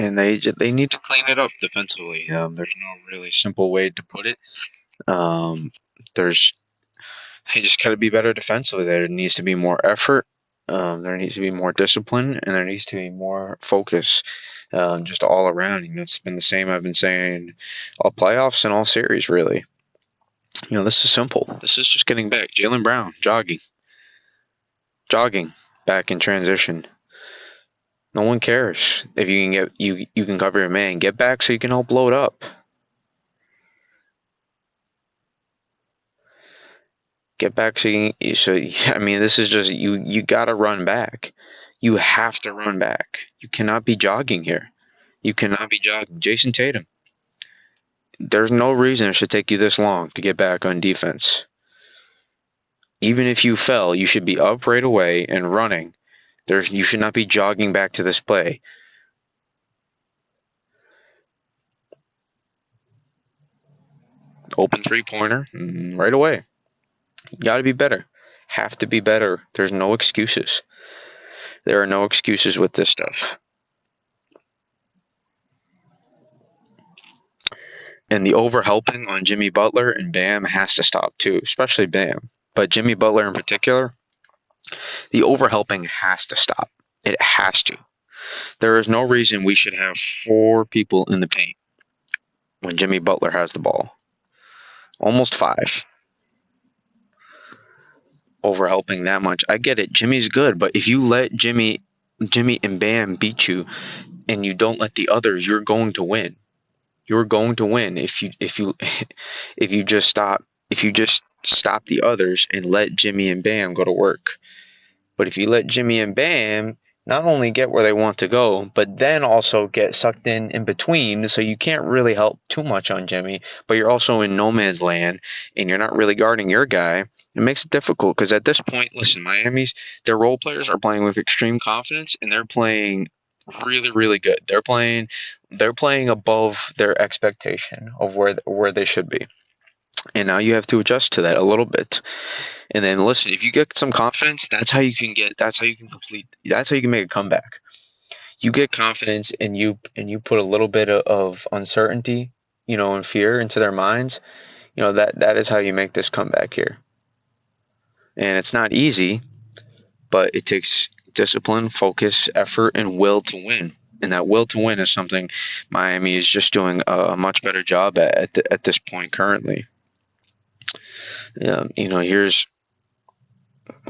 and they need to clean it up defensively. There's no really simple way to put it. Um, there's They just got to be better defensively. There needs to be more effort. There needs to be more discipline, and there needs to be more focus, just all around. It's been the same I've been saying all playoffs and all series, really. This is simple. This is just getting back. Jaylen Brown jogging back in transition. No one cares if you can get you can cover your man. Get back so you can help load up. Get back so I mean, this is just you gotta run back. You have to run back. You cannot be jogging here. You cannot be jogging. Jason Tatum. There's no reason it should take you this long to get back on defense. Even if you fell, you should be up right away and running. You should not be jogging back to this play. Open 3-pointer right away. You got to be better. Have to be better. There's no excuses. There are no excuses with this stuff. And the overhelping on Jimmy Butler and Bam has to stop too, especially Bam. But Jimmy Butler in particular, the overhelping has to stop. It has to. There is no reason we should have 4 people in the paint when Jimmy Butler has the ball. Almost 5. Overhelping that much. I get it. Jimmy's good, but if you let Jimmy and Bam beat you and you don't let the others, you're going to win. You're going to win if you just stop the others and let Jimmy and Bam go to work. But if you let Jimmy and Bam not only get where they want to go, but then also get sucked in between, so you can't really help too much on Jimmy, but you're also in no man's land and you're not really guarding your guy, it makes it difficult because at this point, listen, their role players are playing with extreme confidence and they're playing really, really good. They're playing above their expectation of where they should be. And now you have to adjust to that a little bit. And then listen, if you get some confidence, that's how you can make a comeback. You get confidence and you put a little bit of uncertainty, and fear into their minds. That is how you make this comeback here. And it's not easy, but it takes discipline, focus, effort, and will to win. And that will to win is something Miami is just doing a much better job at this point currently.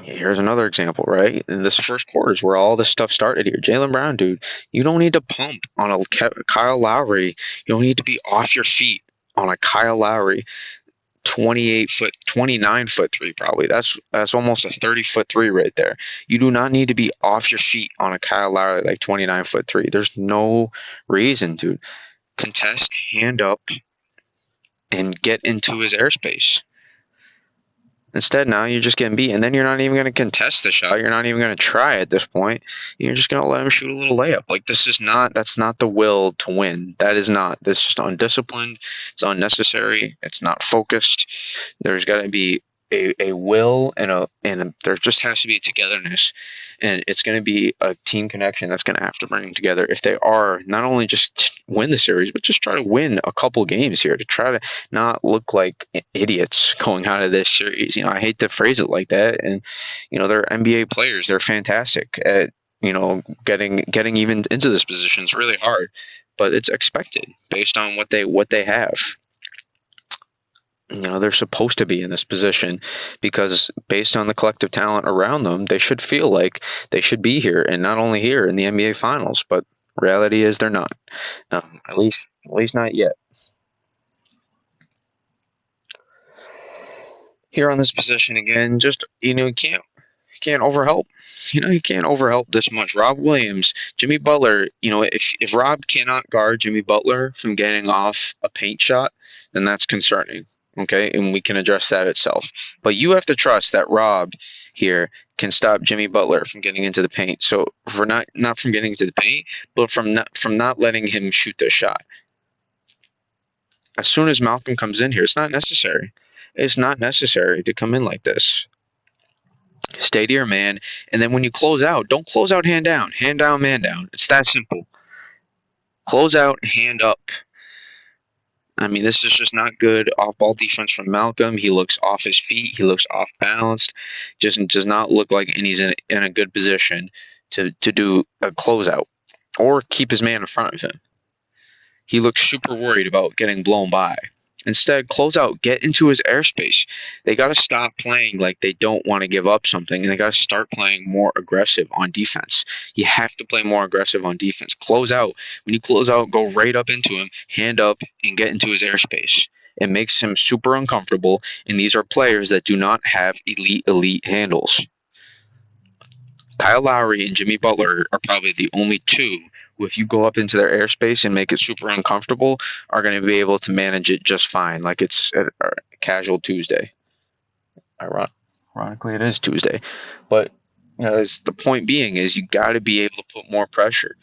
Here's another example, right? In this first quarter is where all this stuff started here. Jaylen Brown, dude, you don't need to pump on a Kyle Lowry. You don't need to be off your feet on a Kyle Lowry 28-foot, 29-foot three probably. That's almost a 30-foot three right there. You do not need to be off your feet on a Kyle Lowry like 29-foot three. There's no reason, dude. Contest, hand up, and get into his airspace. Instead, now you're just getting beat, and then you're not even going to contest the shot. You're not even going to try at this point. You're just going to let him shoot a little layup. Like, that's not the will to win. That is not. This is undisciplined. It's unnecessary. It's not focused. There's got to be a will and there just has to be a togetherness, and it's going to be a team connection that's going to have to bring together if they are not only just win the series, but just try to win a couple games here to try to not look like idiots going out of this series. I hate to phrase it like that, and they're NBA players. They're fantastic at getting even into this position. It's really hard, but it's expected based on what they have. They're supposed to be in this position because based on the collective talent around them, they should feel like they should be here, and not only here in the NBA Finals, but reality is they're not. At least not yet. Here on this position again, just you can't overhelp. You can't overhelp this much. Rob Williams, Jimmy Butler. If Rob cannot guard Jimmy Butler from getting off a paint shot, then that's concerning. Okay, and we can address that itself. But you have to trust that Rob here can stop Jimmy Butler from getting into the paint. So for not from getting into the paint, but from not letting him shoot the shot. As soon as Malcolm comes in here, it's not necessary. It's not necessary to come in like this. Stay to your man, and then when you close out, don't close out hand down, man down. It's that simple. Close out, hand up. I mean, this is just not good off ball defense from Malcolm. He looks off his feet. He looks off balance. Just does not look like he's in a good position to do a closeout or keep his man in front of him. He looks super worried about getting blown by. Instead, close out, get into his airspace. They got to stop playing like they don't want to give up something, and they got to start playing more aggressive on defense. You have to play more aggressive on defense. Close out. When you close out, go right up into him, hand up, and get into his airspace. It makes him super uncomfortable, and these are players that do not have elite handles. Kyle Lowry and Jimmy Butler are probably the only two who, if you go up into their airspace and make it super uncomfortable, are going to be able to manage it just fine, like it's a casual Tuesday. Ironically, it is Tuesday, but the point being is you got to be able to put more pressure,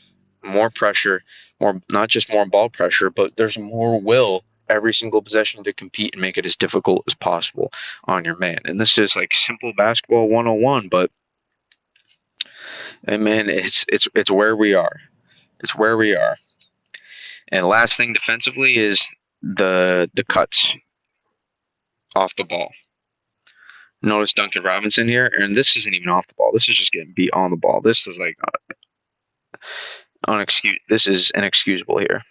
more not just more ball pressure, but there's more will every single possession to compete and make it as difficult as possible on your man. And this is like simple basketball 101, but and man, it's where we are. It's where we are. And last thing defensively is the cuts off the ball. Notice Duncan Robinson here, and this isn't even off the ball. This is just getting beat on the ball. This is like This is inexcusable here.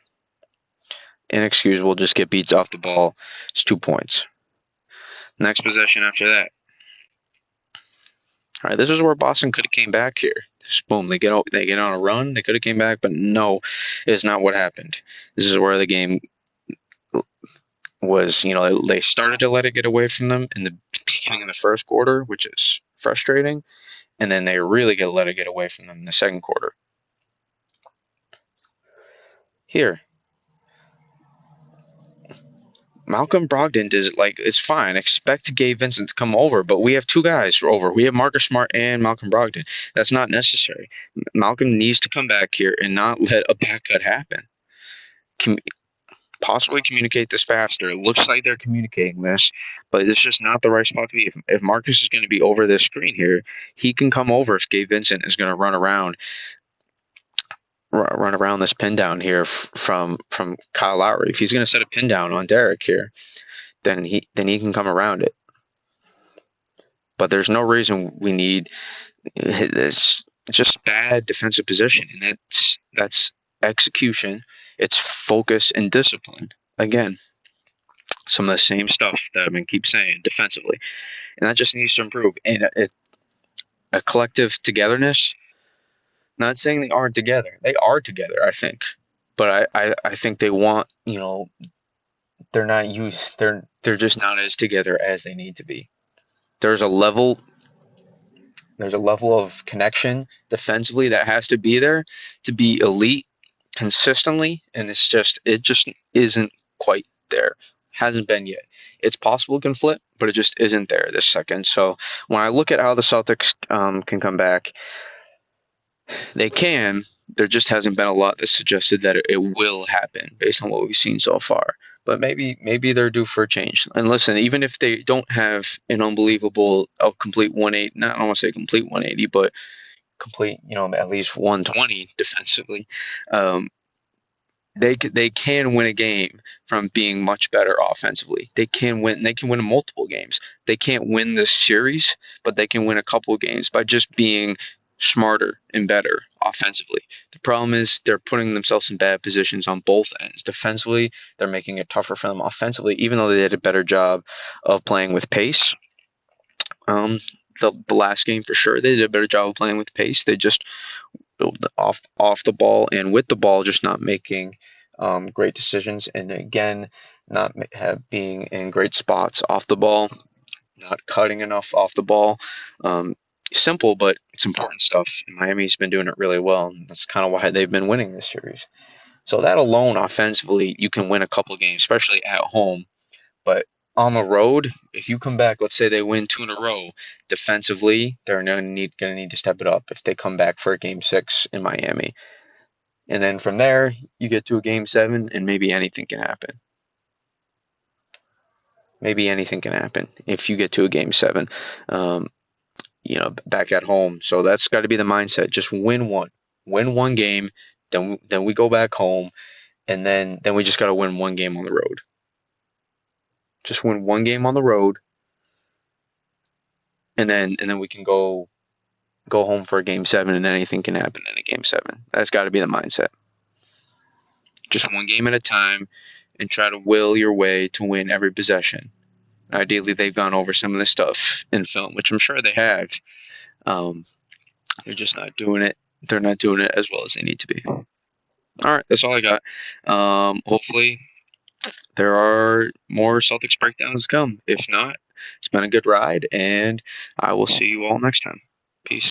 Inexcusable. Just get beats off the ball. It's 2 points. Next possession after that. All right, this is where Boston could have came back here. Just boom, they get on a run. They could have came back, but no, it's not what happened. This is where the game was. They started to let it get away from them in the beginning of the first quarter, which is frustrating, and then they really let it get away from them in the second quarter. Here, Malcolm Brogdon did it like it's fine. Expect Gabe Vincent to come over, but we have two guys over. We have Marcus Smart and Malcolm Brogdon. That's not necessary. Malcolm needs to come back here and not let a back cut happen. Possibly communicate this faster. It looks like they're communicating this, but it's just not the right spot to be. If Marcus is going to be over this screen here, he can come over if Gabe Vincent is going to run around this pin down here from Kyle Lowry. If he's going to set a pin down on Derek here, then he can come around it. But there's no reason we need this just bad defensive position, and that's execution. It's focus and discipline. Again, some of the same stuff that I've been keep saying defensively, and that just needs to improve. And a collective togetherness. Not saying they aren't together. They are together, I think. But I think they want, they're not used. They're just not as together as they need to be. There's a level of connection defensively that has to be there to be elite consistently, and it just isn't quite there. Hasn't been yet. It's possible it can flip, but it just isn't there this second. So when I look at how the Celtics can come back, they can. There just hasn't been a lot that suggested that it will happen based on what we've seen so far. But maybe they're due for a change. And listen, even if they don't have an unbelievable, complete 180, not I don't want to say complete 180, but complete, at least 120 defensively, they can win a game from being much better offensively. They can win multiple games. They can't win this series, but they can win a couple of games by just being smarter and better offensively. The problem is they're putting themselves in bad positions on both ends. Defensively, they're making it tougher for them. Offensively, even though they did a better job of playing with pace, the last game for sure they did a better job of playing with pace. They just off the ball and with the ball, just not making great decisions, and again, not being in great spots off the ball, not cutting enough off the ball. Simple, but it's important stuff. Miami's been doing it really well. And that's kind of why they've been winning this series. So that alone, offensively, you can win a couple of games, especially at home. But on the road, if you come back, let's say they win 2 in a row, defensively, they're going to need to step it up if they come back for a Game 6 in Miami. And then from there, you get to a Game 7, and maybe anything can happen. Maybe anything can happen if you get to a Game 7. Back at home. So that's got to be the mindset. Just win one game, Then we go back home, and then we just got to win one game on the road. Just win one game on the road, and then we can go home for a game 7, and anything can happen in a game 7. That's got to be the mindset. Just one game at a time, and try to will your way to win every possession. Ideally, they've gone over some of this stuff in film, which I'm sure they have. Um, they're just not doing it. They're not doing it as well as they need to be. All right, that's all I got. Hopefully, there are more Celtics breakdowns to come. If not, it's been a good ride, and I will see you all next time. Peace.